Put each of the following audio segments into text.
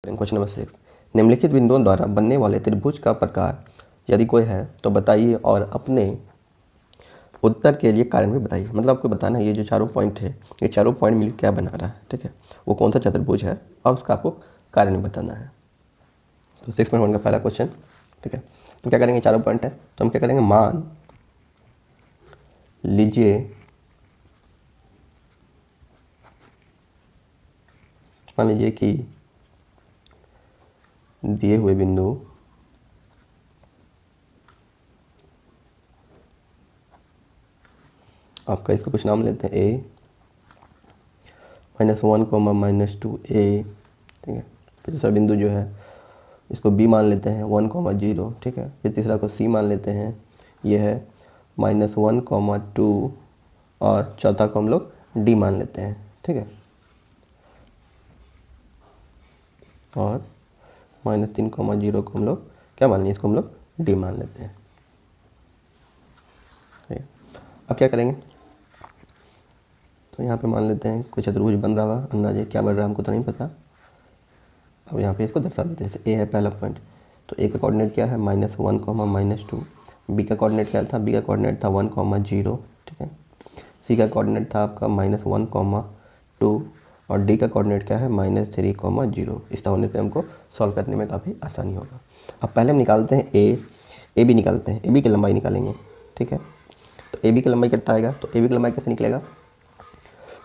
Question number 6, निम्नलिखित बिंदुओं द्वारा बनने वाले त्रिभुज का प्रकार यदि कोई है तो बताइए और अपने उत्तर के लिए कारण भी बताइए। मतलब आपको बताना है ये जो चारों पॉइंट है, ये चारों पॉइंट मिलकर क्या बना रहा है, ठीक है, वो कौन सा चतुर्भुज है और उसका आपको कारण भी बताना है। तो 6.1 का पहला क्वेश्चन, ठीक है, तो क्या करेंगे, चारों पॉइंट है तो हम क्या करेंगे, मान लीजिए कि दिए हुए बिंदु आपका, इसका कुछ नाम लेते हैं a -1, -2 a, ठीक है। फिर दूसरा बिंदु जो है इसको b मान लेते हैं 1, 0, ठीक है। फिर तीसरा को c मान लेते हैं, ये है -1, 2, और चौथा को हम लोग d मान लेते हैं, ठीक है। और -3, 0 को हम लोग क्या मान लेंगे, इसको हम लोग d मान लेते हैं, ठीक है। अब क्या करेंगे, तो यहाँ पे मान लेते हैं कोई चतुर्भुज बन रहा होगा, अंदाजे क्या बन रहा है हमको तो नहीं पता। अब यहाँ पे इसको दर्शा देते हैं, जैसे ए है पहला पॉइंट, तो ए का कोऑर्डिनेट क्या है -1, -2, बी का कोऑर्डिनेट क्या था, बी का कोऑर्डिनेट था 1, 0, ठीक है। सी का कोऑर्डिनेट था आपका -1, 2, और डी का कोऑर्डिनेट क्या है -3, 0। इस तरह होने पर हमको सॉल्व करने में काफ़ी आसानी होगा। अब पहले हम निकालते हैं ए बी निकालते हैं, ए बी की लंबाई निकालेंगे, ठीक है। तो ए बी की लंबाई कितना आएगा, तो ए बी की लंबाई कैसे निकलेगा,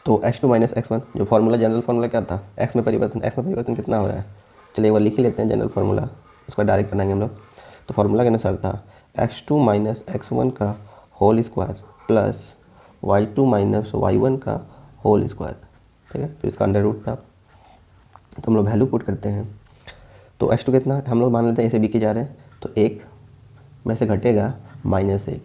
तो x2 - x1 जो फार्मूला, जनरल फार्मूला क्या था, x में परिवर्तन कितना हो रहा है, चलिए एक बार लिख ही लेते हैं जनरल फार्मूला, उसका डायरेक्ट बनाएंगे हम लोग। तो फार्मूला के अनुसार था x2 - x1 का whole square plus y2 - y1 का होल स्क्वायर, ठीक है। फिर इसका अंडर रूट था, तो हम लोग वैल्यू पुट करते हैं। तो x2 कितना है, हम लोग मान लेते हैं ऐसे बी के जा रहे हैं, तो 1 में से घटेगा -1,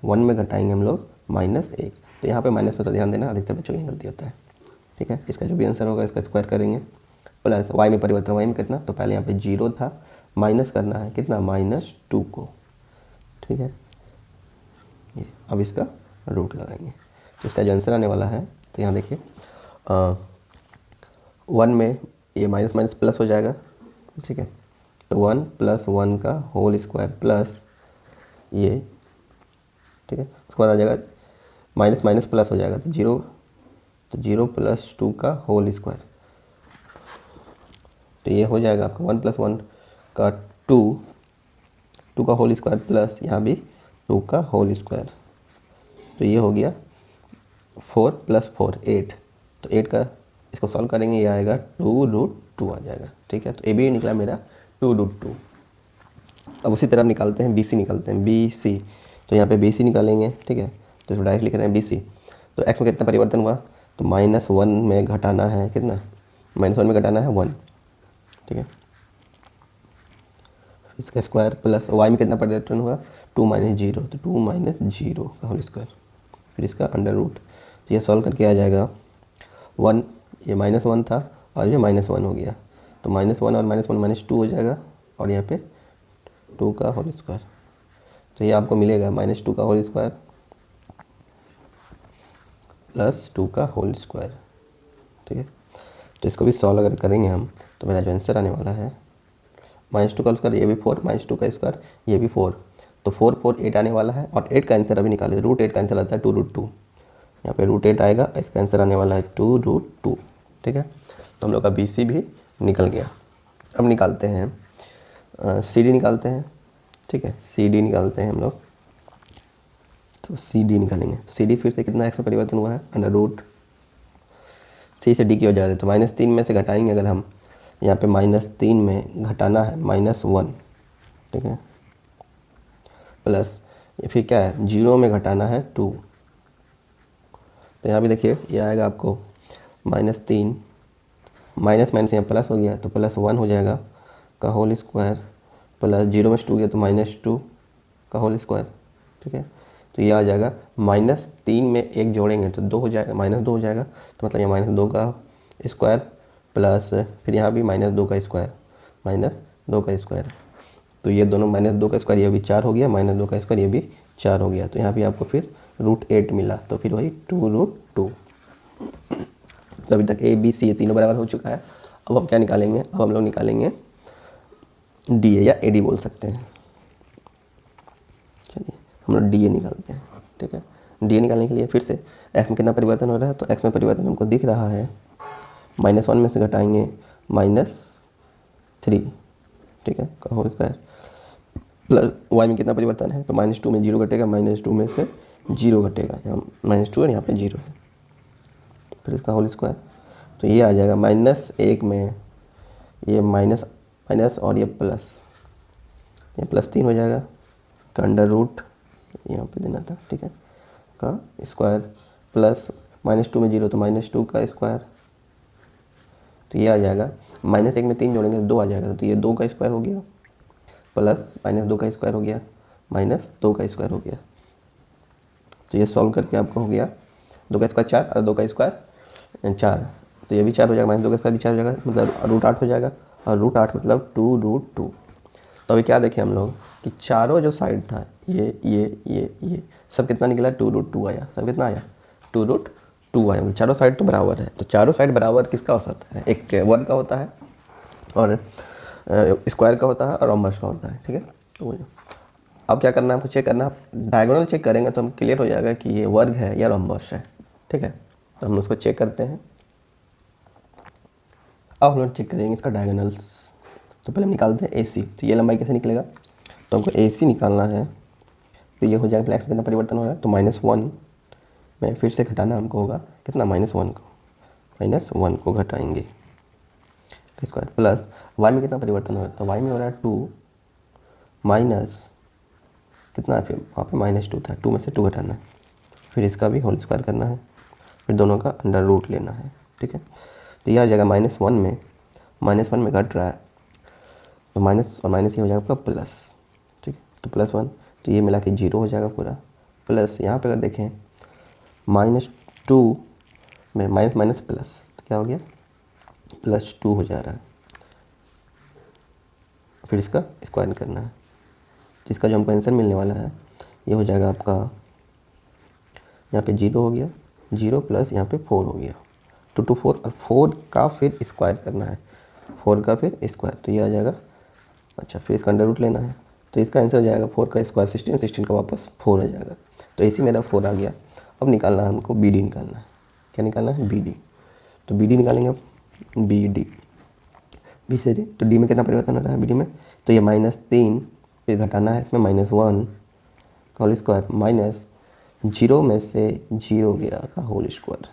1 में घटाएंगे हम लोग -1, तो यहाँ पे माइनस में तो ध्यान देना, अधिकतर बच्चों की गलती होता है, ठीक है। इसका जो भी आंसर होगा इसका स्क्वायर करेंगे, प्लस y में परिवर्तन, y में कितना, तो पहले यहाँ पे 0 था, माइनस करना है कितना, -2 को, ठीक है। ये अब इसका रूट लगाएंगे, तो इसका जो आंसर आने वाला है, तो यहाँ देखिए 1 में ये माइनस माइनस प्लस हो जाएगा, ठीक है। तो 1 + 1 का होल स्क्वायर प्लस ये, ठीक है। उसके बाद आ जाएगा माइनस माइनस प्लस हो जाएगा, तो 0 + 2 का होल स्क्वायर, तो ये हो जाएगा आपका 1 + 1 का 2 का होल स्क्वायर प्लस यहाँ भी 2 का होल स्क्वायर, तो ये हो गया 4 + 4 8, तो 8 का इसको सॉल्व करेंगे, ये आएगा 2√2 आ जाएगा, ठीक है। तो ए बी निकला मेरा 2√2। अब उसी तरह निकालते हैं BC, निकालते हैं BC, तो यहाँ पे BC निकालेंगे, ठीक है। तो इसको डायरेक्ट लिख रहे हैं BC, तो x में कितना परिवर्तन हुआ, तो -1 में घटाना है कितना, -1 में घटाना है 1, ठीक है। इसका स्क्वायर प्लस y में कितना परिवर्तन हुआ, 2 - 0, तो 2 - 0 का होल स्क्वायर, फिर इसका अंडर रूट, तो ये सॉल्व करके आ जाएगा 1, ये -1 था और ये -1 हो गया, तो -1 और -1 -2 हो जाएगा, और यहाँ पे 2 का होल स्क्वायर, तो ये आपको मिलेगा -2 का होल स्क्वायर प्लस 2 का होल स्क्वायर, ठीक है। तो इसको भी सॉल्व अगर करेंगे हम, तो मेरा जो आंसर आने वाला है -2 का स्क्वायर, ये भी 4, -2 का स्क्वायर, ये भी 4, तो 4 4 8 आने वाला है, और 8 का आंसर अभी निकाले, √8 का आंसर आता है 2√2, यहाँ पे √8 आएगा, इसका आंसर आने वाला है 2√2, ठीक है। तो हम लोग का BC भी निकल गया। अब निकालते हैं CD निकालते हैं, ठीक है, CD निकालते हैं हम लोग, तो CD निकालेंगे, तो CD फिर से कितना x में परिवर्तन हुआ है, अंडर रूट, C से D की हो जा रहे हैं, तो -3 में से घटाएंगे अगर हम, यहाँ पे -3 में घटाना है -1, ठीक है, प्लस ये फिर क्या है, 0 में घटाना है 2, तो यहाँ भी देखिए ये आएगा आपको -3, माइनस माइनस यहाँ प्लस हो गया, तो +1 हो जाएगा का होल स्क्वायर, प्लस 0 में 2 गया तो -2 का होल स्क्वायर, ठीक है। तो ये आ जाएगा -3 में 1 जोड़ेंगे तो 2 हो जाएगा, -2 हो जाएगा, तो मतलब ये -2 का स्क्वायर प्लस फिर यहाँ भी -2 का स्क्वायर, -2 का स्क्वायर, तो ये दोनों -2 का स्क्वायर, ये भी 4 हो गया, -2 का स्क्वायर, ये भी 4 हो गया, तो यहाँ भी आपको फिर √8 मिला, तो फिर वही 2√2। तो अभी तक A B C ये तीनों बराबर हो चुका है। अब हम क्या निकालेंगे, अब हम लोग निकालेंगे डी ए या ए डी बोल सकते हैं। चलिए हम लोग डी ए निकालते हैं। ठीक है, डी ए निकालने के लिए फिर से एक्स में कितना परिवर्तन हो रहा है, तो एक्स में परिवर्तन हमको दिख रहा है -1 में से घटाएंगे -3, ठीक है, का होल स्क्वायर, प्लस वाई में कितना परिवर्तन है, तो -2 में 0 घटेगा, -2 में से 0 घटेगा, यहाँ -2 और यहाँ पे 0 है, फिर इसका होल स्क्वायर, तो ये आ जाएगा -1 में ये माइनस माइनस और ये +3 हो जाएगा का अंडर रूट यहाँ पे देना था, ठीक है, का स्क्वायर, प्लस -2 में 0 तो -2 का स्क्वायर, तो ये आ जाएगा -1 में 3 जोड़ेंगे तो 2 आ जाएगा, तो ये 2 का स्क्वायर हो गया, प्लस -2 का स्क्वायर हो गया, -2 का स्क्वायर हो गया। तो ये सॉल्व करके आपको हो गया 2 का स्क्वायर 4 और 2 का स्क्वायर 4, तो ये भी 4 हो जाएगा, -2 का स्क्वायर भी 4 हो जाएगा, मतलब √8 हो जाएगा, और √8 मतलब 2√2। तो अभी क्या देखें हम लोग कि चारों जो साइड था ये सब कितना निकला, 2√2 आया, सब कितना आया 2√2 आया, मतलब चारों साइड तो बराबर है। तो चारों साइड बराबर किसका हो सकता है, एक वर्ग का होता है और स्क्वायर का होता है और रोम्बस का होता है, ठीक है। तो अब क्या करना है आपको, चेक करना है, डायगोनल चेक करेंगे तो हम क्लियर हो जाएगा कि ये वर्ग है या रोम्बस है, ठीक है। तो हम उसको चेक करते हैं। अब हम लोग चेक करेंगे इसका डायगोनल्स। तो पहले हम निकालते हैं AC, तो ये लंबाई कैसे निकलेगा, तो हमको AC निकालना है, तो ये हो जाएगा, फ्लैक्स में कितना परिवर्तन हो रहा है, तो -1 में फिर से घटाना हमको होगा कितना, -1 को घटाएंगे स्क्वायर, प्लस y में कितना परिवर्तन हो रहा है, तो y में हो रहा है 2 माइनस कितना है, फिर वहाँ पे -2 था, 2 में से 2 घटाना है, फिर इसका भी होल स्क्वायर करना है, फिर दोनों का अंडर रूट लेना है, ठीक है। तो यह आ जाएगा -1 में घट रहा है, तो माइनस और माइनस ये हो जाएगा आपका प्लस, ठीक है, तो +1, तो ये मिला के 0 हो जाएगा पूरा, प्लस यहाँ पे अगर देखें -2 में माइनस माइनस प्लस, तो क्या हो गया +2 हो जा रहा है, फिर इसका स्क्वायर करना है, जिसका जो हमको आंसर मिलने वाला है ये हो जाएगा आपका, यहाँ पे 0 हो गया, 0 प्लस यहाँ पे 4 हो गया, 2 2 4 और 4 का फिर स्क्वायर करना है, 4 का फिर स्क्वायर, तो ये आ जाएगा, अच्छा फिर इसका अंडर रूट लेना है, तो इसका आंसर हो जाएगा 4 का स्क्वायर 16, 16 का वापस 4 आ जाएगा। तो इसी मेरा 4 आ गया। अब निकालना है हमको BD निकालना है, क्या निकालना है BD, तो BD निकालेंगे अब, BD बी से डी, तो डी में कितना परिवर्तन हो रहा है BD में, तो ये -3 फिर घटाना है इसमें -1 का होल स्क्वायर, -0 में से 0 गया का होल स्क्वायर,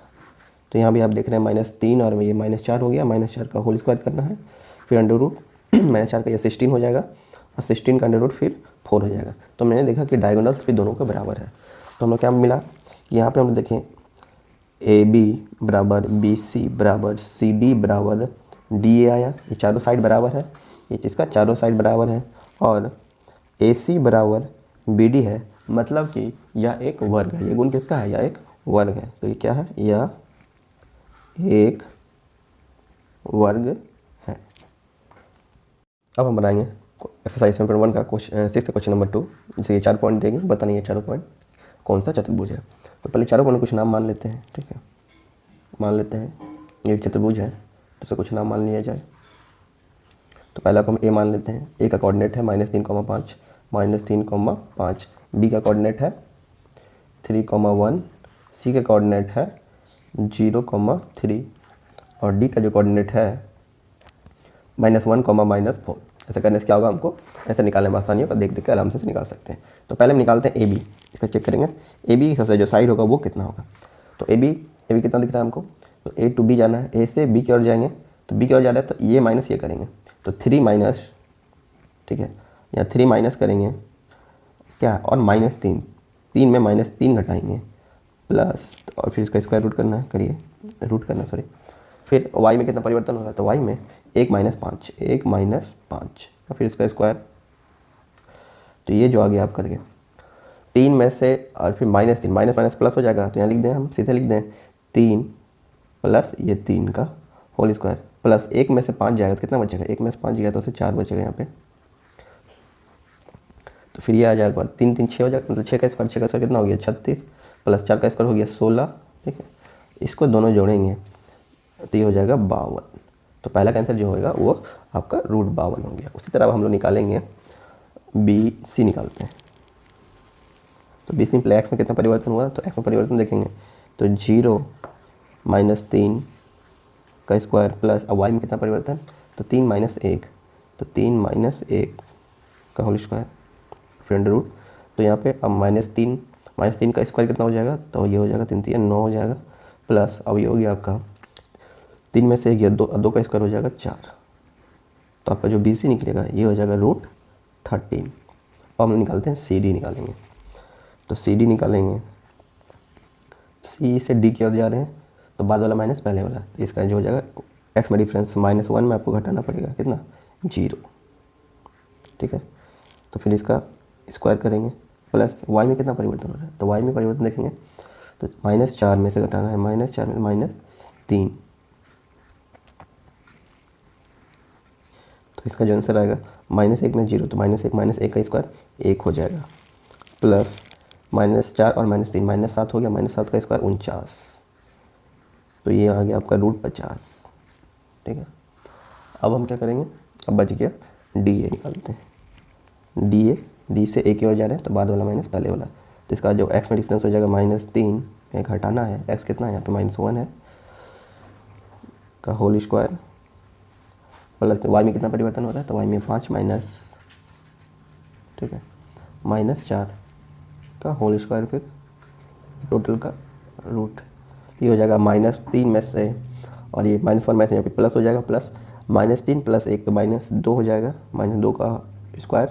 तो यहाँ भी आप देख रहे हैं -3 और ये -4 हो गया, -4 का होल स्क्वायर करना है, फिर अंडर रूट -4 का ये 16 हो जाएगा और 16 का अंडर रूट फिर 4 हो जाएगा। तो मैंने देखा कि डायगोनल्स भी दोनों के बराबर है, तो हम लोग क्या मिला कि यहाँ पे हम लोग देखें AB बराबर BC बराबर CD बराबर DA आया, ये चारों साइड बराबर है, ये चीज़ का चारों साइड बराबर है, और AC बराबर BD है, मतलब कि यह एक वर्ग है, ये गुण किसका है, यह एक वर्ग है, तो ये क्या है, यह एक वर्ग है। अब हम बनाएंगे एक्सरसाइज 7.1 का क्वेश्चन 6 का क्वेश्चन नंबर 2, जिसे ये 4 पॉइंट देंगे, बताना ये चारों पॉइंट कौन सा चतुर्भुज है। तो पहले चारों पॉइंट कुछ नाम मान लेते हैं, ठीक है, मान लेते हैं ये एक चतुर्भुज है, तो उसे कुछ नाम मान लिया जाए। तो पहला को हम A मान लेते हैं, A का कोऑर्डिनेट है -3,5, -3,5, B का कोऑर्डिनेट है 3,1, C का कोऑर्डिनेट है 0,3 और D का जो कोऑर्डिनेट है -1, -4। ऐसा करने से क्या होगा, हमको ऐसे निकालने में आसानी होगा, देख देख के आराम से निकाल सकते हैं। तो पहले हम निकालते हैं AB, इसका चेक करेंगे AB सबसे जो साइड होगा वो कितना होगा। तो AB कितना दिख रहा है हमको, तो A to B जाना है, A से B की ओर जाएंगे, तो B की ओर जा रहा है, तो ये माइनस ये करेंगे, तो 3 माइनस, ठीक है, यहाँ 3 माइनस करेंगे क्या, और -3, 3 में -3 घटाएंगे, प्लस और फिर इसका स्क्वायर रूट करना है, करिए रूट करना सॉरी, फिर y में कितना परिवर्तन हो रहा है, तो y में 1 - 5, 1 - 5 और फिर इसका स्क्वायर, तो ये जो आ गया आपका देखिए 3 में से और फिर -3, माइनस माइनस प्लस हो जाएगा, तो यहाँ लिख दें, हम सीधे लिख दें 3 प्लस ये 3 का होल स्क्वायर, प्लस 1 में से 5 जाएगा तो कितना बचेगा, 1 में से 5 गया तो उसे 4 बचेगा यहाँ पे, तो फिर ये आ जाएगा 3 3 6 हो जाएगा, मतलब 6 का स्क्वायर कितना हो गया 36, प्लस 4 का स्क्वायर हो गया 16, ठीक है, इसको दोनों जोड़ेंगे तो ये हो जाएगा 52। तो पहला का आंसर जो होगा वो आपका √52 हो गया। उसी तरह अब हम लोग निकालेंगे BC निकालते हैं। तो BC में एक्स में कितना परिवर्तन हुआ, तो एक्स में परिवर्तन देखेंगे तो 0 -3 का स्क्वायर प्लस, अब वाई में कितना परिवर्तन, तो 3 - 1, तो 3 - 1 का होल स्क्वायर फिर अंडर रूट। तो यहाँ पे अब -3 का स्क्वायर कितना हो जाएगा, तो ये हो जाएगा 3 3 9 हो जाएगा, प्लस अब ये हो गया आपका 3 में से 1 या 2 का स्क्वायर हो जाएगा 4। तो आपका जो BC निकलेगा ये हो जाएगा √13। अब हम निकालते हैं CD निकालेंगे। तो CD निकालेंगे, C से D की ओर जा रहे हैं तो बाद वाला माइनस पहले वाला, तो इसका जो हो जाएगा एक्स में डिफरेंस -1 में आपको घटाना पड़ेगा कितना, 0। ठीक है, तो फिर इसका स्क्वायर करेंगे प्लस वाई में कितना परिवर्तन हो रहा है, तो वाई में परिवर्तन देखेंगे तो -4 में से घटाना है, -4 में -3, तो इसका जो आंसर आएगा -1 में 0, तो -1 का स्क्वायर 1 हो जाएगा, प्लस -4 और -3 -7 हो गया, -7 का स्क्वायर 49, तो ये आ गया आपका √50। ठीक है, अब हम क्या करेंगे, अब बच गया DA निकालते हैं। D से A की ओर जा रहे हैं तो बाद वाला माइनस पहले वाला, तो इसका जो x में डिफरेंस हो जाएगा -3 में घटाना है, x कितना है यहाँ पे -1 है का होल स्क्वायर, प्लस y में कितना परिवर्तन हो रहा है, तो y में 5 माइनस, ठीक है, -4 का होल स्क्वायर फिर टोटल का रूट, ये हो जाएगा -3 में से, और ये -1 में से यहाँ पे प्लस हो जाएगा, प्लस -3 + 1 तो -2 हो जाएगा, -2 का स्क्वायर,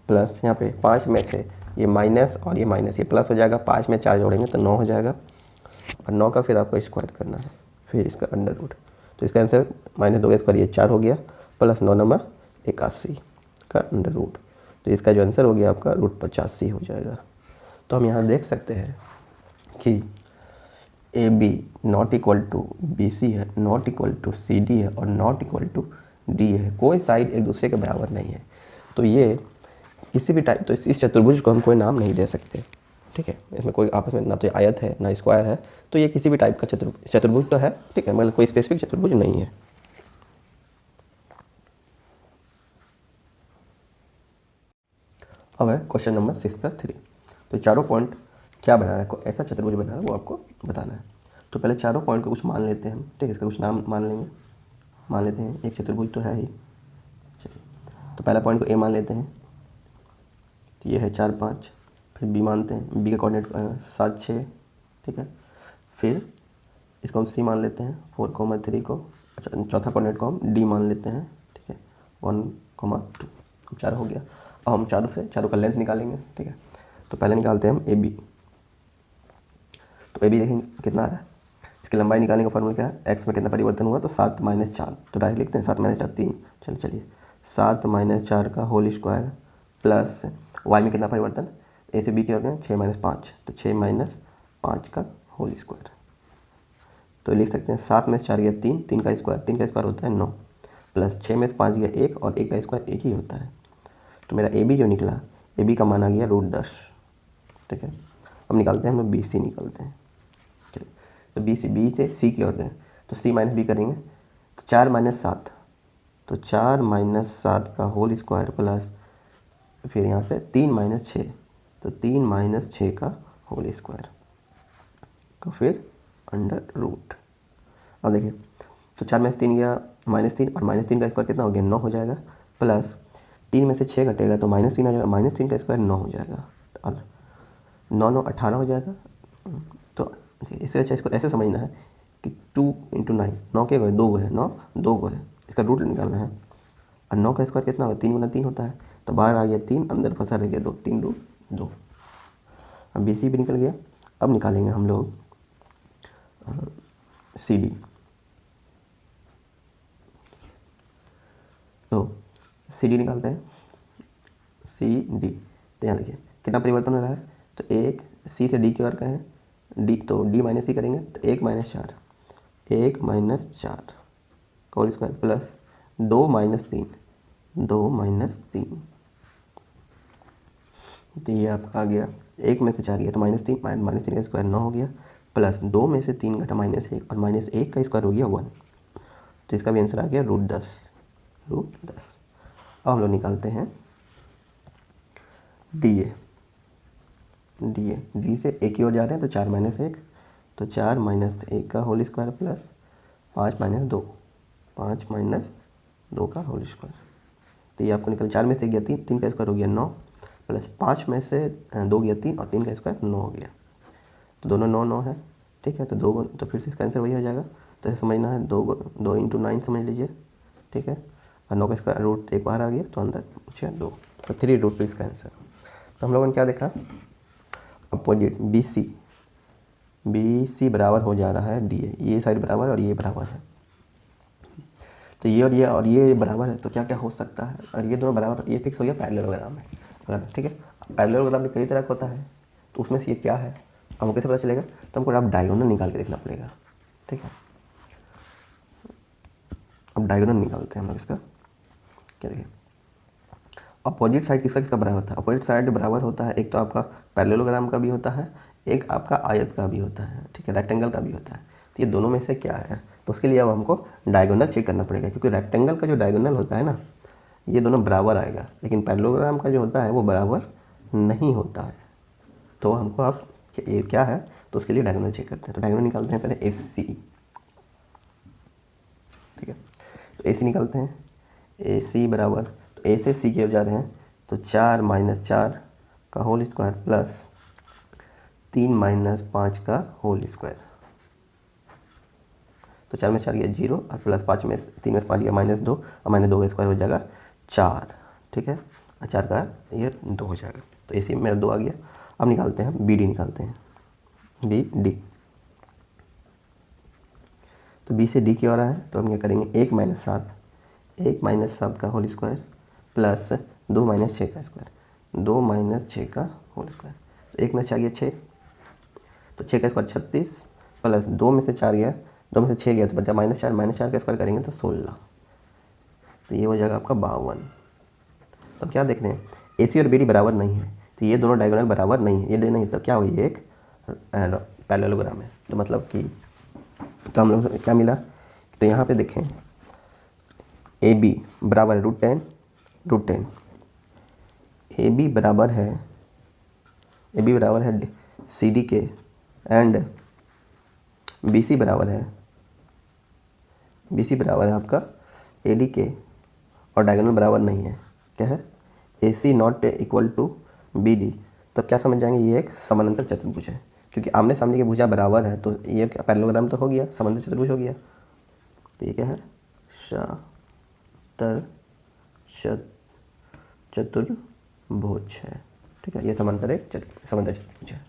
प्लस यहाँ पे 5 में से ये माइनस और ये माइनस, ये प्लस हो जाएगा, 5 में 4 जोड़ेंगे तो 9 हो जाएगा, और 9 का फिर आपको स्क्वायर करना है, फिर इसका अंडर रूट, तो इसका आंसर -2 का स्क्वायर ये 4 हो गया, प्लस 9 नंबर 81 का अंडर रूट, तो इसका जो आंसर हो गया आपका √85 हो जाएगा। तो हम यहाँ देख सकते हैं कि AB ≠ BC है, ≠ CD है, और ≠ D है, कोई साइड एक दूसरे के बराबर नहीं है। तो ये किसी भी टाइप, तो इस चतुर्भुज को हम कोई नाम नहीं दे सकते। ठीक है, इसमें कोई आपस में ना तो आयत है ना स्क्वायर है, तो ये किसी भी टाइप का चतुर्भुज तो है, ठीक है, मतलब कोई स्पेसिफिक चतुर्भुज नहीं है। अब है क्वेश्चन नंबर 6 का 3। तो चारों पॉइंट क्या बना रहा है, ऐसा चतुर्भुज बना रहा है वो आपको बताना है। तो पहले चारों पॉइंट को कुछ मान लेते हैं हम, ठीक है, इसका कुछ नाम मान लेंगे, मान लेते हैं, एक चतुर्भुज तो है ही। चलिए, तो पहला पॉइंट को A मान लेते हैं, तो ये है 4 5, फिर B मानते हैं, B का कोऑर्डिनेट 7 6, ठीक है, फिर इसको हम C मान लेते हैं 4 3 को, अच्छा चौथा कोऑर्डिनेट को हम D मान लेते हैं, ठीक है, 1 2, 4 हो गया। अब हम चारों का लेंथ निकालेंगे, ठीक है, तो पहले निकालते हैं हम AB। तो AB देखेंगे कितना आ रहा है, इसकी लंबाई निकालने का फॉर्मूला क्या है, x में कितना परिवर्तन हुआ, तो 7 - 4, तो डायरेक्ट लिखते हैं 7 - 4 3, चलिए 7 - 4 का होल स्क्वायर, प्लस y में कितना परिवर्तन, A से B की ओर गए 6 - 5, तो 6 - 5 का होल स्क्वायर, तो लिख सकते हैं 7 में से 4 गया 3, 3 का स्क्वायर होता है 9, प्लस 6 में से 5 गया 1, और 1 का स्क्वायर 1 ही होता है। तो मेरा AB जो निकला, AB का मान आ गया √10, ठीक है। अब निकालते हैं हम लोग BC निकालते हैं, चलिए, तो B से C की ओर गए, तो C - B करेंगे, तो 4 - 7, तो 4 - 7 का होल स्क्वायर, प्लस फिर यहाँ से 3 - 6, तो 3 - 6 का होल स्क्वायर का फिर अंडर रूट। अब देखिए, तो 4 में से 3 गया -3, और -3 का स्क्वायर कितना हो गया 9 हो जाएगा, प्लस 3 में से 6 घटेगा तो -3 आ जाएगा, -3 का स्क्वायर 9 हो जाएगा, और 9 9 18 हो जाएगा। तो इससे अच्छा इसको ऐसे समझना है कि 2 × 9, 9 के गए 2 है, 9 2 गो है, इसका रूट निकालना है, और 9 का स्क्वायर कितना होगा 3 × 3 होता है, तो बाहर आ गया 3, अंदर फंसा रह गया 2, 3 2 2। अब BC भी निकल गया। अब निकालेंगे हम लोग CD। तो CD निकालते हैं, CD, तो यहाँ देखिए कितना परिवर्तन हो रहा है, तो 1 C से D की ओर का है, D, तो D - C करेंगे तो 1 - 4, 1 - 4 होल स्क्वायर, प्लस 2 - 3, 2 - 3, तो ये आपका आ गया 1 में से 4 गया तो -3 का स्क्वायर 9 हो गया, प्लस 2 में से 3 घटा -1, और -1 का स्क्वायर हो गया 1, तो इसका भी आंसर आ गया √10। अब हम लोग निकालते हैं डी से एक की ओर जा रहे हैं तो 4 - 1, तो 4 - 1 का होल स्क्वायर प्लस 5 - 2, 5 - 2 का होल स्क्वायर। तो ये आपको निकल 4 में से गया 3, 3 का स्क्वायर हो गया 9, प्लस 5 में से 2 गया 3 और 3 का स्क्वायर 9 हो गया। तो दोनों 9 9 है, ठीक है। तो 2 तो फिर से इसका आंसर वही हो जाएगा। तो ऐसे समझना है 2 × 9 समझ लीजिए, ठीक है। और 9 का स्क्वायर रूट एक बाहर आ गया तो अंदर पूछे 2, तो 3√2 इसका आंसर। तो हम लोगों ने क्या देखा, अपोजिट BC बराबर हो जा रहा है DA, ये साइड बराबर और ये बराबर है। तो ये और ये बराबर है, तो क्या क्या हो सकता है, और ये दोनों बराबर, ये फिक्स हो गया पैरेललोग्राम है अगर, ठीक है। पैरेललोग्राम में कई तरह का होता है, तो उसमें से ये क्या है हमको कैसे पता चलेगा, तो हमको आप डायगोनल निकाल के देखना पड़ेगा, ठीक है। अब डायगोनल निकालते हैं हम लोग इसका, क्या देखिए अपोजिट साइड किसका बराबर होता है। अपोजिट साइड बराबर होता है, एक तो आपका पैरेललोग्राम का भी होता है, एक आपका आयत का भी होता है, ठीक है, रेक्टेंगल का भी होता है। तो ये दोनों में से क्या है, तो उसके लिए अब हमको डायगोनल चेक करना पड़ेगा, क्योंकि रेक्टेंगल का जो डायगोनल होता है ना, ये दोनों बराबर आएगा, लेकिन पैरेललोग्राम का जो होता है वो बराबर नहीं होता है। तो हमको अब ये क्या है, तो उसके लिए डायगोनल चेक करते हैं। तो डायगोनल निकालते हैं पहले AC, ठीक है। तो AC निकालते हैं, AC बराबर, तो A से C की ओर जा रहे हैं, तो 4 - 4 का होल स्क्वायर प्लस 3 - 5 का होल स्क्वायर। तो 4 में 4 गया 0 और प्लस 5 में 3 में 5 गया -2 और -2 का स्क्वायर हो जाएगा 4, ठीक है। और 4 का ये 2 हो जाएगा। तो AC में मेरा 2 आ गया। अब निकालते हैं BD, निकालते हैं BD। तो B से D की ओर है, तो हम क्या करेंगे 1 - 7 का होल स्क्वायर प्लस 2 - 6 का स्क्वायर, 2 - 6 का होल स्क्वायर। तो 1 में से 4 गया 6, तो 6 का स्क्वायर 36, प्लस 2 में से 4 गया, 2 में से 6 गया तो बचा -4, -4 का स्क्वायर करेंगे तो 16। तो ये हो जाएगा आपका 52। तो क्या देख रहे हैं, AC और BD बराबर नहीं है, तो ये दोनों डायगोनल बराबर नहीं है, ये नहीं, तो क्या हुई, एक पैरेललोग्राम है। तो मतलब कि, तो हम लोग क्या मिला, तो यहाँ पे देखें AB बराबर है √10, AB बराबर है CD के, एंड BC बराबर है आपका AD के, और डायगोनल बराबर नहीं है, क्या है AC not equal to BD। तब क्या समझ जाएंगे, ये एक समानांतर चतुर्भुज है, क्योंकि आमने सामने की भुजा बराबर है, तो ये पैरेललोग्राम तो हो गया, समानांतर चतुर्भुज हो गया। तो ये क्या है, चतुर्भुज है, ठीक है। ये समानांतर चतुर्भुज है।